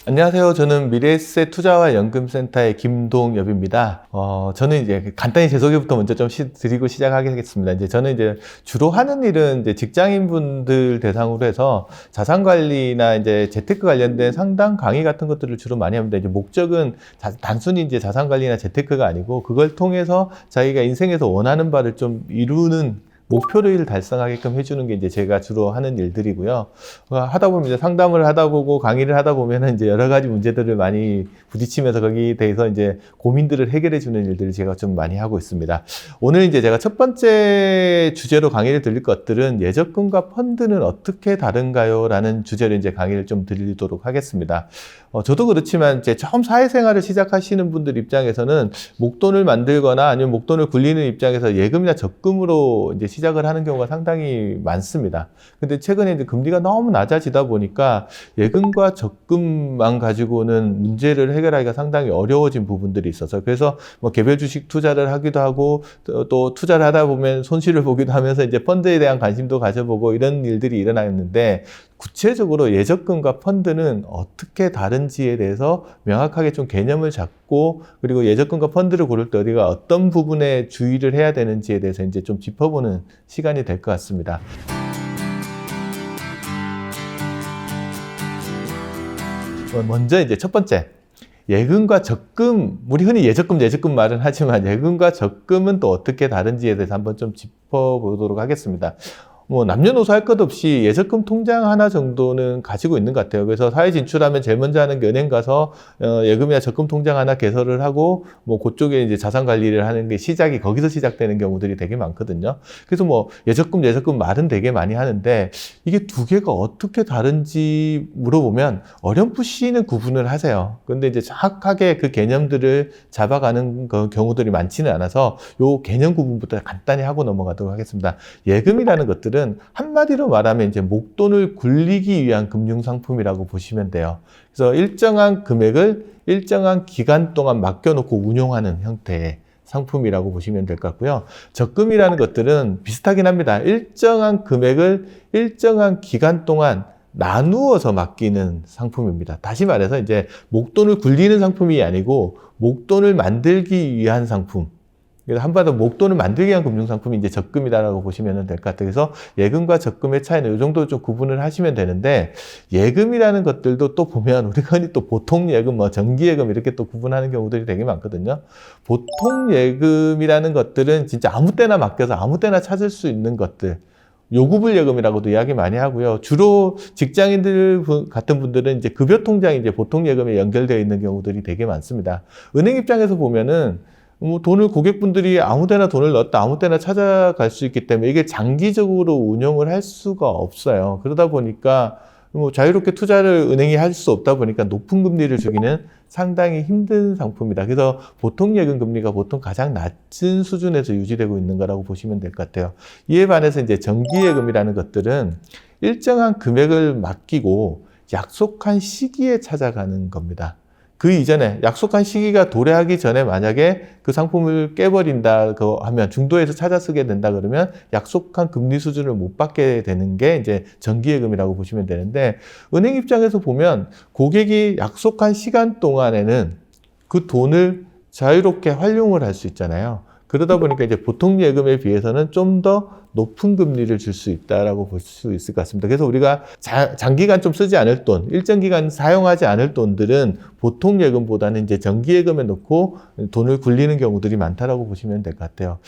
안녕하세요. 저는 미래에셋 투자와 연금센터의 김동엽입니다. 저는 이제 간단히 제 소개부터 먼저 좀 드리고 시작하겠습니다. 저는 이제 주로 하는 일은 이제 직장인분들 대상으로 해서 자산 관리나 이제 재테크 관련된 상담 강의 같은 것들을 주로 많이 합니다. 이제 목적은 단순히 이제 자산 관리나 재테크가 아니고 그걸 통해서 자기가 인생에서 원하는 바를 좀 이루는 목표를 달성하게끔 해주는 게 이제 제가 주로 하는 일들이고요. 하다 보면 이제 상담을 하다 보고 강의를 하다 보면은 이제 여러 가지 문제들을 많이 부딪히면서 거기에 대해서 이제 고민들을 해결해 주는 일들을 제가 좀 많이 하고 있습니다. 오늘 이제 제가 첫 번째 주제로 강의를 드릴 것들은 예적금과 펀드는 어떻게 다른가요? 라는 주제로 이제 강의를 좀 드리도록 하겠습니다. 저도 그렇지만 이제 처음 사회생활을 시작하시는 분들 입장에서는 목돈을 만들거나 아니면 목돈을 굴리는 입장에서 예금이나 적금으로 이제 시작을 하는 경우가 상당히 많습니다. 근데 최근에 이제 금리가 너무 낮아지다 보니까 예금과 적금만 가지고는 문제를 해결하기가 상당히 어려워진 부분들이 있어서 그래서 뭐 개별 주식 투자를 하기도 하고 또 투자를 하다 보면 손실을 보기도 하면서 이제 펀드에 대한 관심도 가져보고 이런 일들이 일어나는데 구체적으로 예적금과 펀드는 어떻게 다른지에 대해서 명확하게 좀 개념을 잡고 그리고 예적금과 펀드를 고를 때 우리가 어떤 부분에 주의를 해야 되는지에 대해서 이제 좀 짚어보는 시간이 될 것 같습니다. 먼저 이제 첫 번째. 예금과 적금, 우리 흔히 예적금 말은 하지만 예금과 적금은 또 어떻게 다른지에 대해서 한번 좀 짚어보도록 하겠습니다. 뭐 남녀노소 할 것 없이 예적금 통장 하나 정도는 가지고 있는 것 같아요. 그래서 사회 진출하면 제일 먼저 하는 게 은행 가서 예금이나 적금 통장 하나 개설을 하고 뭐 그쪽에 이제 자산 관리를 하는 게 거기서 시작되는 경우들이 되게 많거든요. 그래서 뭐 예적금 말은 되게 많이 하는데 이게 두 개가 어떻게 다른지 물어보면 어렴풋이는 구분을 하세요. 근데 이제 정확하게 그 개념들을 잡아가는 경우들이 많지는 않아서 요 개념 구분부터 간단히 하고 넘어가도록 하겠습니다. 예금이라는 것들은 한마디로 말하면 이제 목돈을 굴리기 위한 금융상품이라고 보시면 돼요. 그래서 일정한 금액을 일정한 기간 동안 맡겨놓고 운용하는 형태의 상품이라고 보시면 될 것 같고요. 적금이라는 것들은 비슷하긴 합니다. 일정한 금액을 일정한 기간 동안 나누어서 맡기는 상품입니다. 다시 말해서 이제 목돈을 굴리는 상품이 아니고 목돈을 만들기 위한 상품. 그래서 한마디로 목돈을 만들기 위한 금융상품이 이제 적금이다라고 보시면 될 것 같아요. 그래서 예금과 적금의 차이는 이 정도 좀 구분을 하시면 되는데, 예금이라는 것들도 또 보면 우리가 흔히 또 보통 예금, 뭐 정기예금 이렇게 또 구분하는 경우들이 되게 많거든요. 보통 예금이라는 것들은 진짜 아무 때나 맡겨서 아무 때나 찾을 수 있는 것들. 요구불 예금이라고도 이야기 많이 하고요. 주로 직장인들 같은 분들은 이제 급여 통장이 이제 보통 예금에 연결되어 있는 경우들이 되게 많습니다. 은행 입장에서 보면은 뭐 돈을 고객분들이 아무 데나 돈을 넣었다 아무 때나 찾아갈 수 있기 때문에 이게 장기적으로 운용을 할 수가 없어요. 그러다 보니까 뭐 자유롭게 투자를 은행이 할 수 없다 보니까 높은 금리를 주기는 상당히 힘든 상품이다. 그래서 보통 예금 금리가 보통 가장 낮은 수준에서 유지되고 있는 거라고 보시면 될 것 같아요. 이에 반해서 이제 정기예금이라는 것들은 일정한 금액을 맡기고 약속한 시기에 찾아가는 겁니다. 그 이전에 약속한 시기가 도래하기 전에 만약에 그 상품을 깨버린다 하면 중도에서 찾아 쓰게 된다 그러면 약속한 금리 수준을 못 받게 되는 게 이제 정기예금이라고 보시면 되는데, 은행 입장에서 보면 고객이 약속한 시간 동안에는 그 돈을 자유롭게 활용을 할 수 있잖아요. 그러다 보니까 이제 보통 예금에 비해서는 좀 더 높은 금리를 줄 수 있다라고 볼 수 있을 것 같습니다. 그래서 우리가 장기간 좀 쓰지 않을 돈, 일정 기간 사용하지 않을 돈들은 보통 예금보다는 이제 정기 예금에 넣고 돈을 굴리는 경우들이 많다라고 보시면 될 것 같아요.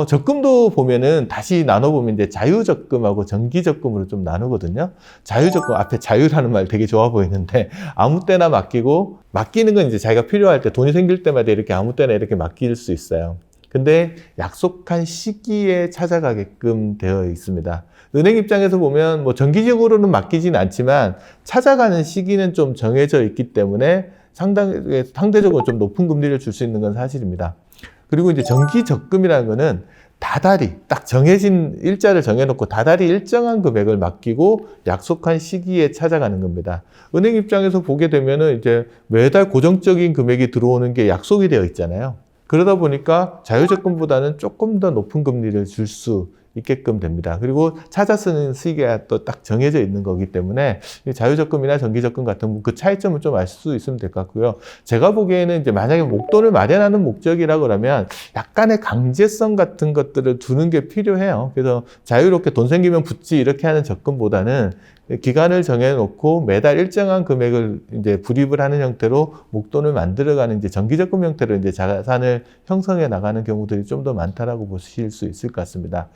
적금도 보면은 다시 나눠보면 이제 자유적금하고 정기적금으로 좀 나누거든요. 자유적금, 앞에 자유라는 말 되게 좋아 보이는데 아무 때나 맡기는 건 이제 자기가 필요할 때 돈이 생길 때마다 이렇게 아무 때나 이렇게 맡길 수 있어요. 근데 약속한 시기에 찾아가게끔 되어 있습니다. 은행 입장에서 보면 뭐 정기적으로는 맡기진 않지만 찾아가는 시기는 좀 정해져 있기 때문에 상대적으로 좀 높은 금리를 줄 수 있는 건 사실입니다. 그리고 이제 정기 적금이라는 거는 다달이 딱 정해진 일자를 정해놓고 다달이 일정한 금액을 맡기고 약속한 시기에 찾아가는 겁니다. 은행 입장에서 보게 되면은 이제 매달 고정적인 금액이 들어오는 게 약속이 되어 있잖아요. 그러다 보니까 자유적금보다는 조금 더 높은 금리를 줄 수 있게끔 됩니다. 그리고 찾아 쓰는 시기가 또 딱 정해져 있는 거기 때문에 자유적금이나 정기적금 같은 그 차이점을 좀 알 수 있으면 될 것 같고요. 제가 보기에는 이제 만약에 목돈을 마련하는 목적이라고 그러면 약간의 강제성 같은 것들을 두는 게 필요해요. 그래서 자유롭게 돈 생기면 붓지 이렇게 하는 접근보다는 기간을 정해놓고 매달 일정한 금액을 이제 불입을 하는 형태로 목돈을 만들어가는 이제 정기적금 형태로 이제 자산을 형성해 나가는 경우들이 좀 더 많다라고 보실 수 있을 것 같습니다.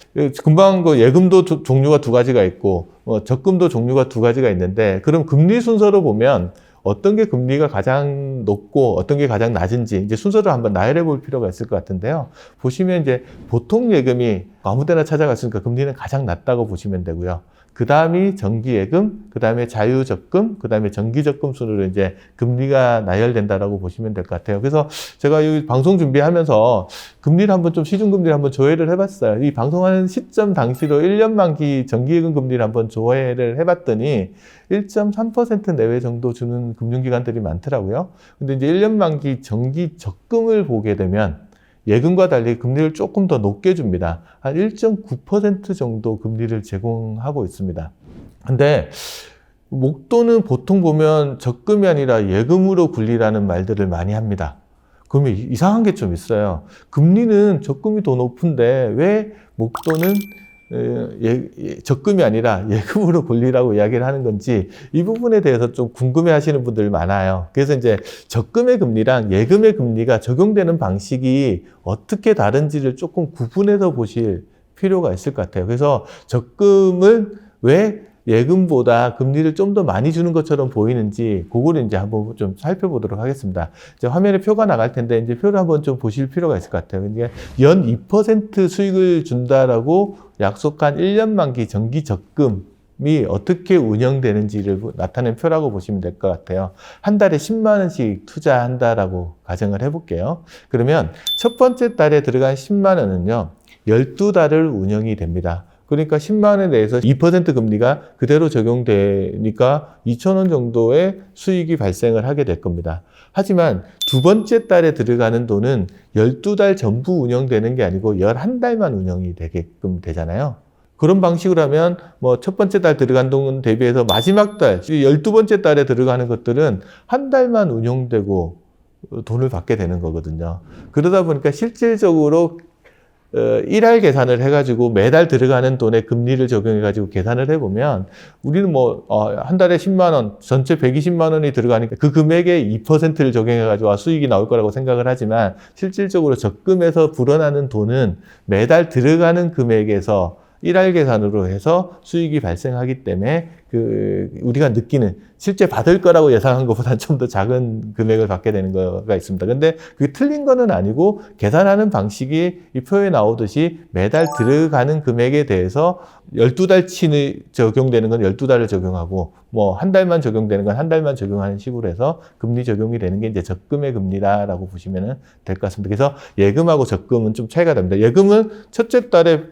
금방 그 예금도 종류가 두 가지가 있고, 적금도 종류가 두 가지가 있는데, 그럼 금리 순서로 보면 어떤 게 금리가 가장 높고 어떤 게 가장 낮은지 이제 순서를 한번 나열해 볼 필요가 있을 것 같은데요. 보시면 이제 보통 예금이 아무 데나 찾아갔으니까 금리는 가장 낮다고 보시면 되고요. 그 다음이 정기예금, 그 다음에 자유적금, 그 다음에 정기적금 순으로 이제 금리가 나열된다라고 보시면 될 것 같아요. 그래서 제가 이 방송 준비하면서 금리를 한번 좀 시중금리를 한번 조회를 해봤어요. 이 방송하는 시점 당시로 1년 만기 정기예금 금리를 한번 조회를 해봤더니 1.3% 내외 정도 주는 금융기관들이 많더라고요. 근데 이제 1년 만기 정기적금을 보게 되면 예금과 달리 금리를 조금 더 높게 줍니다. 한 1.9% 정도 금리를 제공하고 있습니다. 근데 목돈은 보통 보면 적금이 아니라 예금으로 굴리라는 말들을 많이 합니다. 그러면 이상한 게 좀 있어요. 금리는 적금이 더 높은데 왜 목돈은 적금이 아니라 예금으로 굴리라고 이야기를 하는 건지 이 부분에 대해서 좀 궁금해 하시는 분들 많아요. 그래서 이제 적금의 금리랑 예금의 금리가 적용되는 방식이 어떻게 다른지를 조금 구분해서 보실 필요가 있을 것 같아요. 그래서 적금은 왜 예금보다 금리를 좀 더 많이 주는 것처럼 보이는지 그거를 이제 한번 좀 살펴보도록 하겠습니다. 이제 화면에 표가 나갈 텐데 이제 표를 한번 좀 보실 필요가 있을 것 같아요. 그러니까 연 2% 수익을 준다라고 약속한 1년 만기 정기 적금이 어떻게 운영되는지를 나타낸 표라고 보시면 될 것 같아요. 한 달에 10만 원씩 투자한다라고 가정을 해볼게요. 그러면 첫 번째 달에 들어간 10만 원은요, 12달을 운영이 됩니다. 그러니까 10만 원에 대해서 2% 금리가 그대로 적용되니까 2,000원 정도의 수익이 발생을 하게 될 겁니다. 하지만 두 번째 달에 들어가는 돈은 12달 전부 운영되는 게 아니고 11달만 운영이 되게끔 되잖아요. 그런 방식으로 하면 뭐 첫 번째 달 들어간 돈 대비해서 마지막 달, 12번째 달에 들어가는 것들은 한 달만 운영되고 돈을 받게 되는 거거든요. 그러다 보니까 실질적으로 1할 계산을 해가지고 매달 들어가는 돈에 금리를 적용해가지고 계산을 해보면 우리는 한 달에 10만 원, 전체 120만 원이 들어가니까 그 금액에 2%를 적용해가지고 수익이 나올 거라고 생각을 하지만 실질적으로 적금에서 불어나는 돈은 매달 들어가는 금액에서 1할 계산으로 해서 수익이 발생하기 때문에 우리가 느끼는 실제 받을 거라고 예상한 것보다는 좀 더 작은 금액을 받게 되는 거가 있습니다. 근데 그게 틀린 거는 아니고 계산하는 방식이 이 표에 나오듯이 매달 들어가는 금액에 대해서 12달치 적용되는 건 12달을 적용하고 한 달만 적용되는 건 한 달만 적용하는 식으로 해서 금리 적용이 되는 게 이제 적금의 금리다라고 보시면 될 것 같습니다. 그래서 예금하고 적금은 좀 차이가 됩니다. 예금은 첫째 달에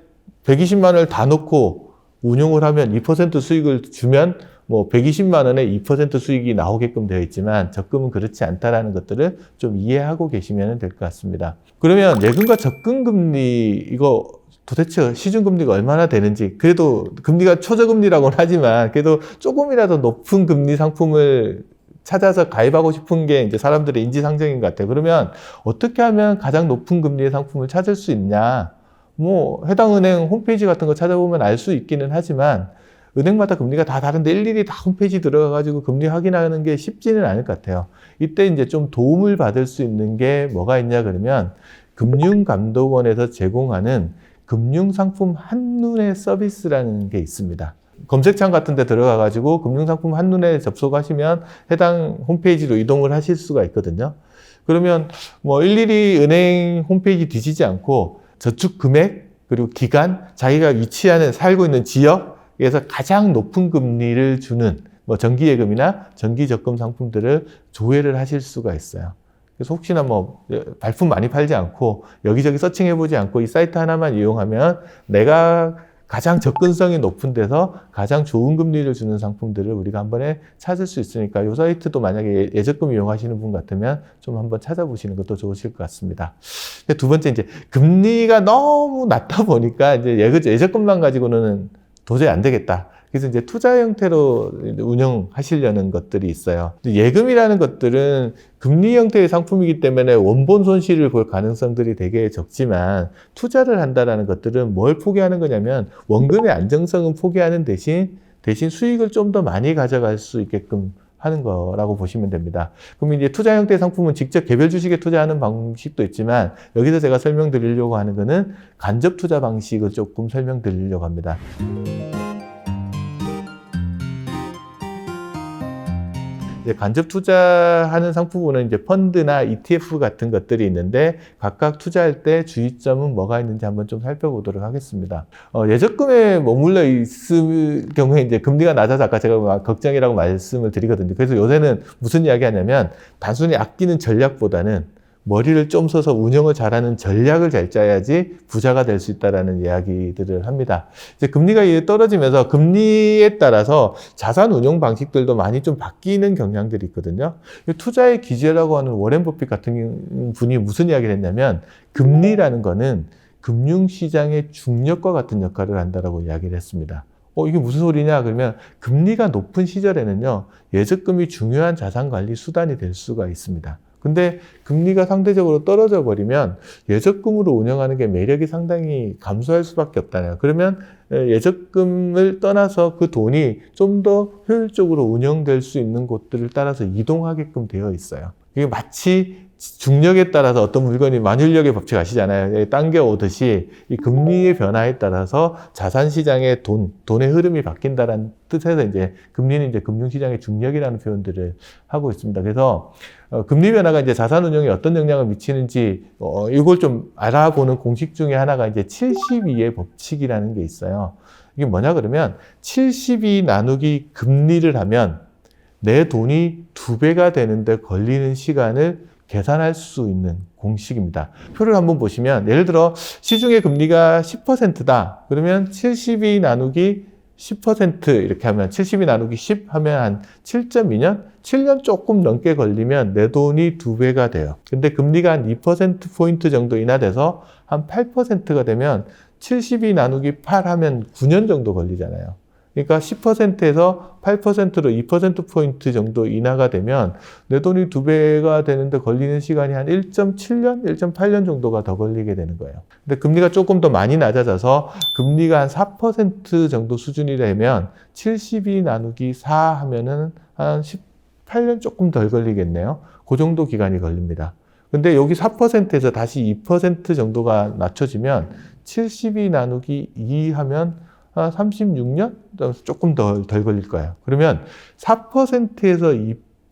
120만 원을 다 넣고 운용을 하면 2% 수익을 주면 120만 원에 2% 수익이 나오게끔 되어 있지만 적금은 그렇지 않다라는 것들을 좀 이해하고 계시면 될 것 같습니다. 그러면 예금과 적금 금리 이거 도대체 시중금리가 얼마나 되는지, 그래도 금리가 초저금리라고는 하지만 그래도 조금이라도 높은 금리 상품을 찾아서 가입하고 싶은 게 이제 사람들의 인지상정인 것 같아요. 그러면 어떻게 하면 가장 높은 금리의 상품을 찾을 수 있냐? 해당 은행 홈페이지 같은 거 찾아보면 알 수 있기는 하지만 은행마다 금리가 다 다른데 일일이 다 홈페이지 들어가가지고 금리 확인하는 게 쉽지는 않을 것 같아요. 이때 이제 좀 도움을 받을 수 있는 게 뭐가 있냐 그러면 금융감독원에서 제공하는 금융상품 한눈에 서비스라는 게 있습니다. 검색창 같은 데 들어가가지고 금융상품 한눈에 접속하시면 해당 홈페이지로 이동을 하실 수가 있거든요. 그러면 일일이 은행 홈페이지 뒤지지 않고 저축 금액, 그리고 기간, 자기가 위치하는, 살고 있는 지역에서 가장 높은 금리를 주는 정기예금이나 정기적금 상품들을 조회를 하실 수가 있어요. 그래서 혹시나 발품 많이 팔지 않고 여기저기 서칭해보지 않고 이 사이트 하나만 이용하면 내가 가장 접근성이 높은 데서 가장 좋은 금리를 주는 상품들을 우리가 한 번에 찾을 수 있으니까 이 사이트도 만약에 예적금 이용하시는 분 같으면 좀 한번 찾아보시는 것도 좋으실 것 같습니다. 두 번째, 이제 금리가 너무 낮다 보니까 이제 예적금만 가지고는 도저히 안 되겠다. 그래서 이제 투자 형태로 운영하시려는 것들이 있어요. 예금이라는 것들은 금리 형태의 상품이기 때문에 원본 손실을 볼 가능성들이 되게 적지만 투자를 한다라는 것들은 뭘 포기하는 거냐면 원금의 안정성은 포기하는 대신 수익을 좀 더 많이 가져갈 수 있게끔 하는 거라고 보시면 됩니다. 그럼 이제 투자 형태의 상품은 직접 개별 주식에 투자하는 방식도 있지만 여기서 제가 설명드리려고 하는 거는 간접 투자 방식을 조금 설명드리려고 합니다. 이제 간접 투자하는 상품은 이제 펀드나 ETF 같은 것들이 있는데 각각 투자할 때 주의점은 뭐가 있는지 한번 좀 살펴보도록 하겠습니다. 예적금에 머물러 있을 경우에 이제 금리가 낮아서 아까 제가 걱정이라고 말씀을 드리거든요. 그래서 요새는 무슨 이야기 하냐면 단순히 아끼는 전략보다는 머리를 좀 써서 운영을 잘하는 전략을 잘 짜야지 부자가 될 수 있다라는 이야기들을 합니다. 이제 금리가 떨어지면서 금리에 따라서 자산 운용 방식들도 많이 좀 바뀌는 경향들이 있거든요. 투자의 기재라고 하는 워렌 버핏 같은 분이 무슨 이야기를 했냐면 금리라는 거는 금융시장의 중력과 같은 역할을 한다라고 이야기를 했습니다. 이게 무슨 소리냐? 그러면 금리가 높은 시절에는요, 예적금이 중요한 자산 관리 수단이 될 수가 있습니다. 근데 금리가 상대적으로 떨어져 버리면 예적금으로 운영하는 게 매력이 상당히 감소할 수밖에 없다네요. 그러면 예적금을 떠나서 그 돈이 좀 더 효율적으로 운영될 수 있는 곳들을 따라서 이동하게끔 되어 있어요. 이게 마치 중력에 따라서 어떤 물건이 만율력의 법칙 아시잖아요. 당겨오듯이 이 금리의 변화에 따라서 자산시장의 돈의 흐름이 바뀐다는 뜻에서 이제 금리는 이제 금융시장의 중력이라는 표현들을 하고 있습니다. 그래서 금리 변화가 이제 자산 운용에 어떤 영향을 미치는지 이걸 좀 알아보는 공식 중에 하나가 이제 72의 법칙이라는 게 있어요. 이게 뭐냐 그러면 72 나누기 금리를 하면 내 돈이 2배가 되는데 걸리는 시간을 계산할 수 있는 공식입니다. 표를 한번 보시면 예를 들어 시중의 금리가 10%다. 그러면 72 나누기 10% 이렇게 하면 72 나누기 10 하면 한 7.2년? 7년 조금 넘게 걸리면 내 돈이 2배가 돼요. 근데 금리가 한 2%포인트 정도 인하돼서 한 8%가 되면 72 나누기 8 하면 9년 정도 걸리잖아요. 그러니까 10%에서 8%로 2%포인트 정도 인하가 되면 내 돈이 2배가 되는데 걸리는 시간이 한 1.7년, 1.8년 정도가 더 걸리게 되는 거예요. 근데 금리가 조금 더 많이 낮아져서 금리가 한 4% 정도 수준이 되면 72 나누기 4 하면은 한 18년 조금 덜 걸리겠네요. 그 정도 기간이 걸립니다. 근데 여기 4%에서 다시 2% 정도가 낮춰지면 72 나누기 2 하면 한 36년? 조금 덜 걸릴 거예요. 그러면 4%에서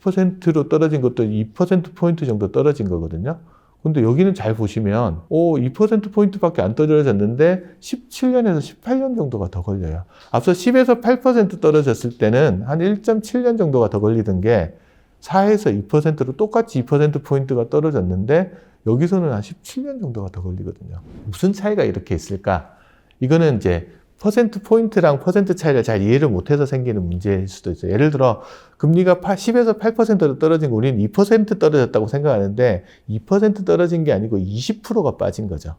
2%로 떨어진 것도 2%포인트 정도 떨어진 거거든요. 근데 여기는 잘 보시면 2%포인트밖에 안 떨어졌는데 17년에서 18년 정도가 더 걸려요. 앞서 10에서 8% 떨어졌을 때는 한 1.7년 정도가 더 걸리던 게 4에서 2%로 똑같이 2%포인트가 떨어졌는데 여기서는 한 17년 정도가 더 걸리거든요. 무슨 차이가 이렇게 있을까? 이거는 이제 퍼센트 포인트랑 퍼센트 차이를 잘 이해를 못해서 생기는 문제일 수도 있어요. 예를 들어 금리가 10에서 8%로 떨어진 거 우리는 2% 떨어졌다고 생각하는데 2% 떨어진 게 아니고 20%가 빠진 거죠.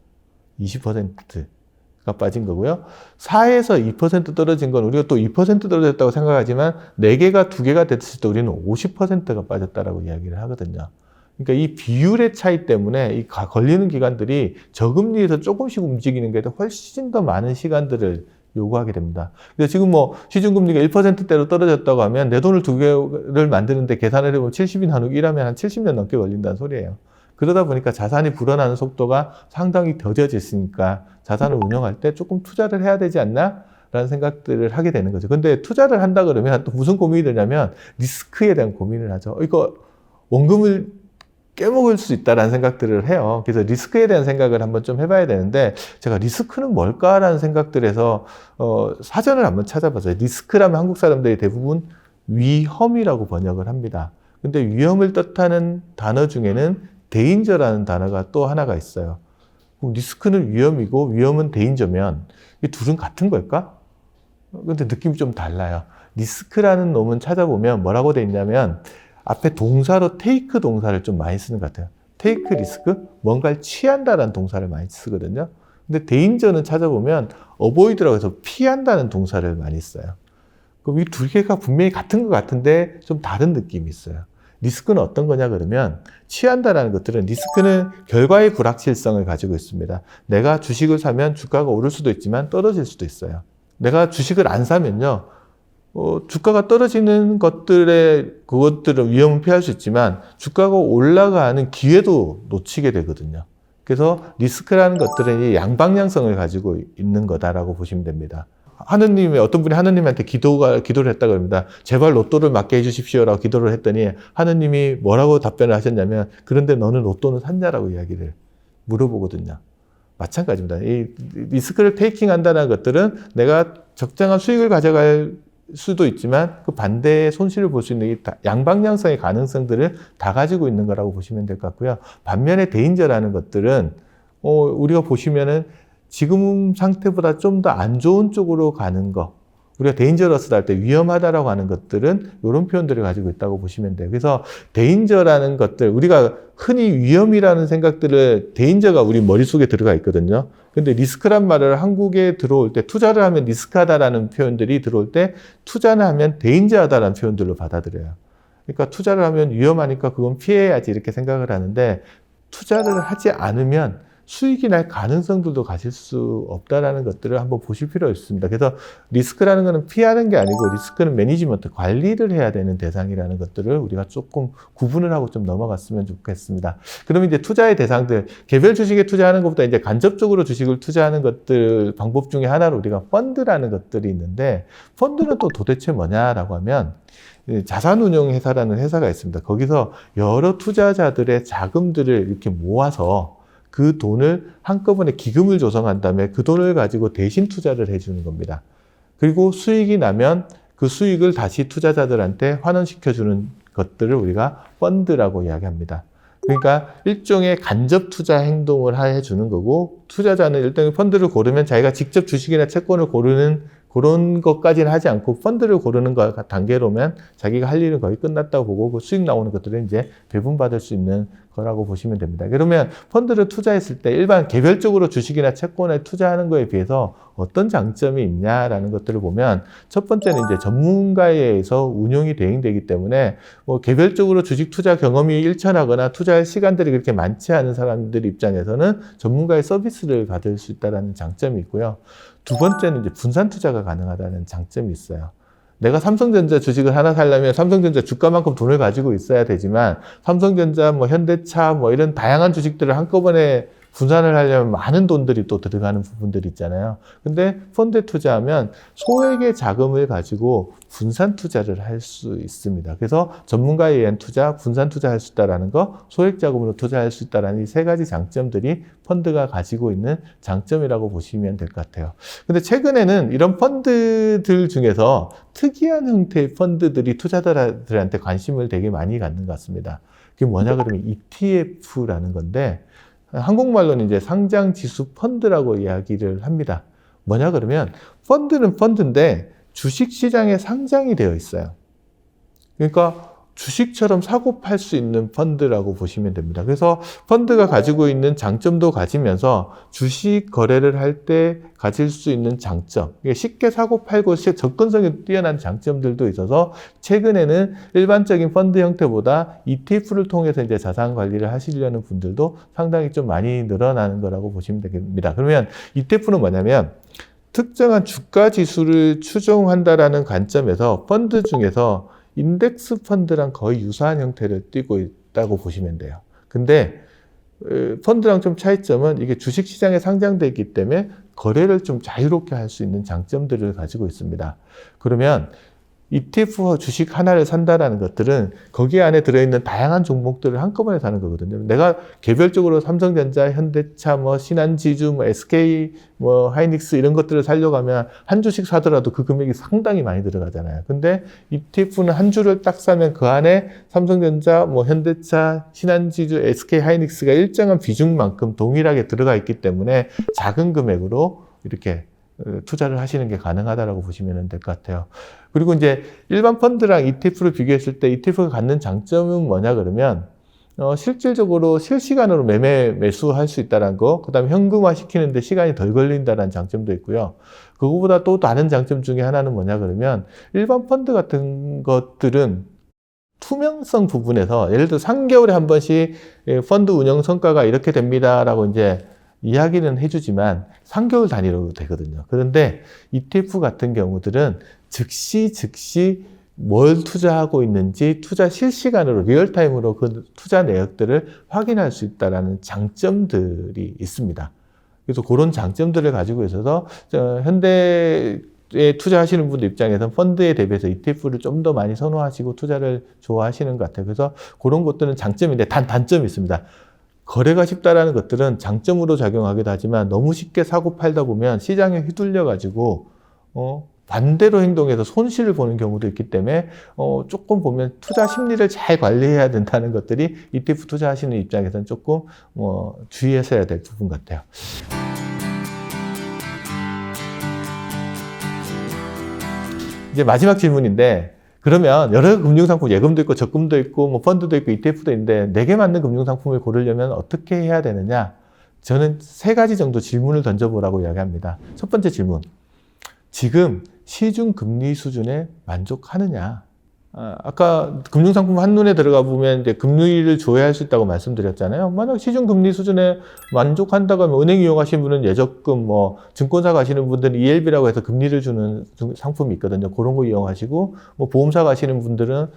20%가 빠진 거고요. 4에서 2% 떨어진 건 우리가 또 2% 떨어졌다고 생각하지만 4개가 2개가 됐을 때 우리는 50%가 빠졌다라고 이야기를 하거든요. 그러니까 이 비율의 차이 때문에 이 걸리는 기간들이 저금리에서 조금씩 움직이는 게 훨씬 더 많은 시간들을 요구하게 됩니다. 그래서 지금 뭐 시중금리가 1%대로 떨어졌다고 하면 내 돈을 2개를 만드는데 계산을 해보면 70이 나누기 1하면 한 70년 넘게 걸린다는 소리예요. 그러다 보니까 자산이 불어나는 속도가 상당히 더뎌졌으니까 자산을 운영할 때 조금 투자를 해야 되지 않나? 라는 생각들을 하게 되는 거죠. 근데 투자를 한다 그러면 또 무슨 고민이 되냐면 리스크에 대한 고민을 하죠. 이거 원금을 깨먹을 수 있다라는 생각들을 해요. 그래서 리스크에 대한 생각을 한번 좀 해봐야 되는데 제가 리스크는 뭘까라는 생각들에서 사전을 한번 찾아봤어요. 리스크라면 한국 사람들이 대부분 위험이라고 번역을 합니다. 근데 위험을 뜻하는 단어 중에는 데인저라는 단어가 또 하나가 있어요. 그럼 리스크는 위험이고 위험은 데인저면 이 둘은 같은 걸까? 근데 느낌이 좀 달라요. 리스크라는 놈은 찾아보면 뭐라고 돼 있냐면 앞에 동사로 테이크 동사를 좀 많이 쓰는 것 같아요. 테이크 리스크? 뭔가를 취한다라는 동사를 많이 쓰거든요. 근데 데인저는 찾아보면 어보이드라고 해서 피한다는 동사를 많이 써요. 그럼 이 두 개가 분명히 같은 것 같은데 좀 다른 느낌이 있어요. 리스크는 어떤 거냐 그러면 취한다라는 것들은 리스크는 결과의 불확실성을 가지고 있습니다. 내가 주식을 사면 주가가 오를 수도 있지만 떨어질 수도 있어요. 내가 주식을 안 사면요. 주가가 떨어지는 그것들은 위험은 피할 수 있지만 주가가 올라가는 기회도 놓치게 되거든요. 그래서 리스크라는 것들은 양방향성을 가지고 있는 거다라고 보시면 됩니다. 어떤 분이 하느님한테 기도를 했다 그럽니다. 제발 로또를 맞게 해주십시오라고 기도를 했더니 하느님이 뭐라고 답변을 하셨냐면 그런데 너는 로또는 샀냐라고 이야기를 물어보거든요. 마찬가지입니다. 이 리스크를 테이킹한다는 것들은 내가 적정한 수익을 가져갈 수도 있지만 그 반대의 손실을 볼 수 있는 이 양방향성의 가능성들을 다 가지고 있는 거라고 보시면 될 것 같고요. 반면에 데인저라는 것들은 우리가 보시면은 지금 상태보다 좀 더 안 좋은 쪽으로 가는 거, 우리가 데인저러스다 할 때 위험하다라고 하는 것들은 이런 표현들을 가지고 있다고 보시면 돼요. 그래서 데인저라는 것들, 우리가 흔히 위험이라는 생각들을 데인저가 우리 머릿속에 들어가 있거든요. 근데 리스크란 말을 한국에 들어올 때 투자를 하면 리스크하다라는 표현들이 들어올 때 투자를 하면 데인저하다라는 표현들로 받아들여요. 그러니까 투자를 하면 위험하니까 그건 피해야지 이렇게 생각을 하는데 투자를 하지 않으면 수익이 날 가능성들도 가질 수 없다라는 것들을 한번 보실 필요가 있습니다. 그래서 리스크라는 것은 피하는 게 아니고 리스크는 매니지먼트, 관리를 해야 되는 대상이라는 것들을 우리가 조금 구분을 하고 좀 넘어갔으면 좋겠습니다. 그러면 이제 투자의 대상들, 개별 주식에 투자하는 것보다 이제 간접적으로 주식을 투자하는 것들 방법 중에 하나로 우리가 펀드라는 것들이 있는데 펀드는 또 도대체 뭐냐라고 하면 자산운용회사라는 회사가 있습니다. 거기서 여러 투자자들의 자금들을 이렇게 모아서 그 돈을 한꺼번에 기금을 조성한 다음에 그 돈을 가지고 대신 투자를 해주는 겁니다. 그리고 수익이 나면 그 수익을 다시 투자자들한테 환원시켜주는 것들을 우리가 펀드라고 이야기합니다. 그러니까 일종의 간접 투자 행동을 해주는 거고 투자자는 일단 펀드를 고르면 자기가 직접 주식이나 채권을 고르는 그런 것까지는 하지 않고 펀드를 고르는 단계로면 자기가 할 일은 거의 끝났다고 보고 그 수익 나오는 것들은 이제 배분받을 수 있는 거라고 보시면 됩니다. 그러면 펀드를 투자했을 때 일반 개별적으로 주식이나 채권에 투자하는 거에 비해서 어떤 장점이 있냐라는 것들을 보면 첫 번째는 이제 전문가에 의해서 운용이 대행되기 때문에 개별적으로 주식 투자 경험이 일천하거나 투자할 시간들이 그렇게 많지 않은 사람들 입장에서는 전문가의 서비스를 받을 수 있다는 장점이 있고요. 두 번째는 이제 분산 투자가 가능하다는 장점이 있어요. 내가 삼성전자 주식을 하나 사려면 삼성전자 주가만큼 돈을 가지고 있어야 되지만 삼성전자, 현대차, 이런 다양한 주식들을 한꺼번에 분산을 하려면 많은 돈들이 또 들어가는 부분들이 있잖아요. 근데 펀드에 투자하면 소액의 자금을 가지고 분산 투자를 할 수 있습니다. 그래서 전문가에 의한 투자, 분산 투자할 수 있다는 거, 소액 자금으로 투자할 수 있다는 이 세 가지 장점들이 펀드가 가지고 있는 장점이라고 보시면 될 것 같아요. 근데 최근에는 이런 펀드들 중에서 특이한 형태의 펀드들이 투자자들한테 관심을 되게 많이 갖는 것 같습니다. 그게 뭐냐 그러면 ETF라는 건데 한국말로는 이제 상장지수 펀드라고 이야기를 합니다. 뭐냐 그러면 펀드는 펀드인데 주식시장에 상장이 되어 있어요. 그러니까 주식처럼 사고 팔 수 있는 펀드라고 보시면 됩니다. 그래서 펀드가 가지고 있는 장점도 가지면서 주식 거래를 할 때 가질 수 있는 장점, 쉽게 사고 팔고 접근성이 뛰어난 장점들도 있어서 최근에는 일반적인 펀드 형태보다 ETF를 통해서 이제 자산 관리를 하시려는 분들도 상당히 좀 많이 늘어나는 거라고 보시면 됩니다. 그러면 ETF는 뭐냐면 특정한 주가 지수를 추종한다라는 관점에서 펀드 중에서 인덱스 펀드랑 거의 유사한 형태를 띠고 있다고 보시면 돼요. 근데 펀드랑 좀 차이점은 이게 주식시장에 상장되어 있기 때문에 거래를 좀 자유롭게 할 수 있는 장점들을 가지고 있습니다. 그러면 ETF 주식 하나를 산다라는 것들은 거기 안에 들어있는 다양한 종목들을 한꺼번에 사는 거거든요. 내가 개별적으로 삼성전자, 현대차, 뭐 신한지주, 뭐 SK, 뭐 하이닉스 이런 것들을 사려고 하면 한 주씩 사더라도 그 금액이 상당히 많이 들어가잖아요. 근데 ETF는 한 주를 딱 사면 그 안에 삼성전자, 뭐 현대차, 신한지주, SK 하이닉스가 일정한 비중만큼 동일하게 들어가 있기 때문에 작은 금액으로 이렇게 투자를 하시는 게 가능하다라고 보시면 될 것 같아요. 그리고 이제 일반 펀드랑 ETF를 비교했을 때 ETF가 갖는 장점은 뭐냐 그러면 실질적으로 실시간으로 매수할 수 있다는 거, 그 다음에 현금화 시키는데 시간이 덜 걸린다는 장점도 있고요. 그거보다 또 다른 장점 중에 하나는 뭐냐 그러면 일반 펀드 같은 것들은 투명성 부분에서 예를 들어 3개월에 한 번씩 펀드 운영 성과가 이렇게 됩니다라고 이제 이야기는 해주지만 3개월 단위로 되거든요. 그런데 ETF 같은 경우들은 즉시 뭘 투자하고 있는지 투자 실시간으로 리얼타임으로 그 투자 내역들을 확인할 수 있다는 장점들이 있습니다. 그래서 그런 장점들을 가지고 있어서 현대에 투자하시는 분들 입장에서는 펀드에 대비해서 ETF를 좀 더 많이 선호하시고 투자를 좋아하시는 것 같아요. 그래서 그런 것들은 장점인데 단점이 있습니다. 거래가 쉽다라는 것들은 장점으로 작용하기도 하지만 너무 쉽게 사고 팔다 보면 시장에 휘둘려 가지고 반대로 행동해서 손실을 보는 경우도 있기 때문에 조금 보면 투자 심리를 잘 관리해야 된다는 것들이 ETF 투자하시는 입장에서는 조금 주의하셔야 될 부분 같아요. 이제 마지막 질문인데, 그러면 여러 금융상품, 예금도 있고 적금도 있고 뭐 펀드도 있고 ETF도 있는데 내게 맞는 금융상품을 고르려면 어떻게 해야 되느냐? 저는 3가지 정도 질문을 던져보라고 이야기합니다. 첫 번째 질문, 지금 시중 금리 수준에 만족하느냐? 아까 금융상품 한눈에 들어가 보면 이제 금리를 조회할 수 있다고 말씀드렸잖아요. 만약 시중 금리 수준에 만족한다고 하면 은행 이용하시는 분은 예적금, 뭐 증권사 가시는 분들은 ELB라고 해서 금리를 주는 상품이 있거든요. 그런 거 이용하시고, 뭐 보험사 가시는 분들은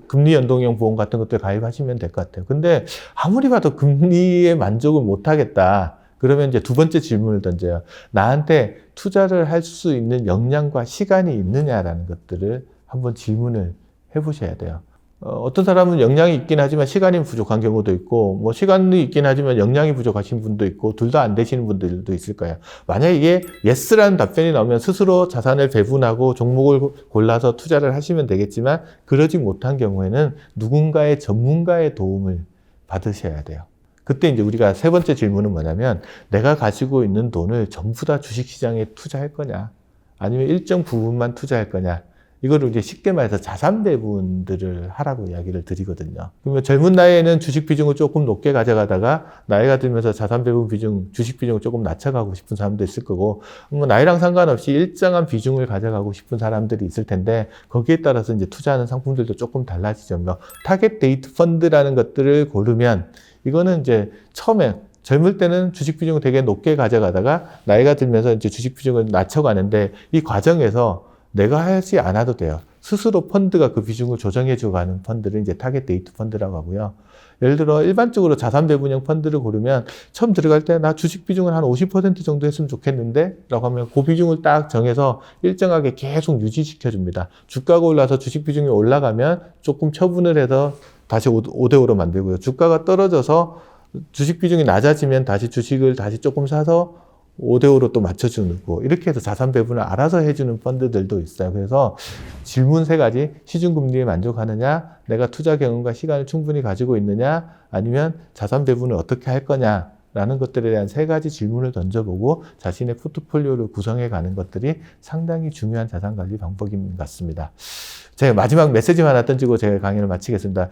금리 연동형 보험 같은 것들 가입하시면 될 것 같아요. 근데 아무리 봐도 금리에 만족을 못 하겠다. 그러면 이제 두 번째 질문을 던져요. 나한테 투자를 할 수 있는 역량과 시간이 있느냐라는 것들을 한번 질문을 해보셔야 돼요. 어떤 사람은 역량이 있긴 하지만 시간이 부족한 경우도 있고, 뭐 시간이 있긴 하지만 역량이 부족하신 분도 있고, 둘 다 안 되시는 분들도 있을 거예요. 만약에 이게 예스라는 답변이 나오면 스스로 자산을 배분하고 종목을 골라서 투자를 하시면 되겠지만, 그러지 못한 경우에는 누군가의 전문가의 도움을 받으셔야 돼요. 그때 이제 우리가 3번째 질문은 뭐냐면, 내가 가지고 있는 돈을 전부 다 주식시장에 투자할 거냐, 아니면 일정 부분만 투자할 거냐, 이거를 이제 쉽게 말해서 자산 배분들을 하라고 이야기를 드리거든요. 그러면 젊은 나이에는 주식 비중을 조금 높게 가져가다가 나이가 들면서 자산 배분 비중, 주식 비중을 조금 낮춰가고 싶은 사람도 있을 거고, 뭐 나이랑 상관없이 일정한 비중을 가져가고 싶은 사람들이 있을 텐데, 거기에 따라서 이제 투자하는 상품들도 조금 달라지죠. 뭐 타겟 데이트 펀드라는 것들을 고르면, 이거는 이제 처음에 젊을 때는 주식 비중을 되게 높게 가져가다가 나이가 들면서 이제 주식 비중을 낮춰가는데, 이 과정에서 내가 하지 않아도 돼요. 스스로 펀드가 그 비중을 조정해주고 가는 펀드를 이제 타겟 데이트 펀드라고 하고요. 예를 들어 일반적으로 자산 배분형 펀드를 고르면 처음 들어갈 때 나 주식 비중을 한 50% 정도 했으면 좋겠는데 라고 하면 그 비중을 딱 정해서 일정하게 계속 유지시켜 줍니다. 주가가 올라서 주식 비중이 올라가면 조금 처분을 해서 다시 5대5로 만들고요. 주가가 떨어져서 주식 비중이 낮아지면 다시 주식을 다시 조금 사서 5대5로 또 맞춰주고, 이렇게 해서 자산 배분을 알아서 해주는 펀드들도 있어요. 그래서 질문 3가지, 시중금리에 만족하느냐, 내가 투자 경험과 시간을 충분히 가지고 있느냐, 아니면 자산 배분을 어떻게 할 거냐 라는 것들에 대한 3가지 질문을 던져보고 자신의 포트폴리오를 구성해 가는 것들이 상당히 중요한 자산관리 방법인 것 같습니다. 제가 마지막 메시지만 하나 던지고 제가 강의를 마치겠습니다.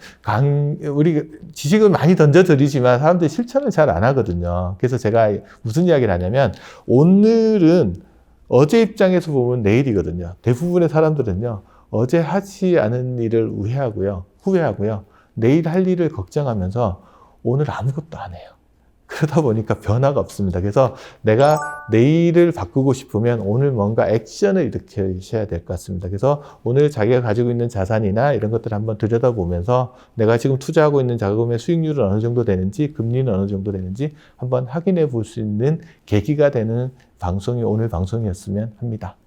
우리 지식을 많이 던져드리지만 사람들이 실천을 잘 안 하거든요. 그래서 제가 무슨 이야기를 하냐면, 오늘은 어제 입장에서 보면 내일이거든요. 대부분의 사람들은요, 어제 하지 않은 일을 후회하고요. 내일 할 일을 걱정하면서 오늘 아무것도 안 해요. 그러다 보니까 변화가 없습니다. 그래서 내가 내일을 바꾸고 싶으면 오늘 뭔가 액션을 일으키셔야 될 것 같습니다. 그래서 오늘 자기가 가지고 있는 자산이나 이런 것들을 한번 들여다보면서 내가 지금 투자하고 있는 자금의 수익률은 어느 정도 되는지, 금리는 어느 정도 되는지 한번 확인해 볼 수 있는 계기가 되는 방송이 오늘 방송이었으면 합니다.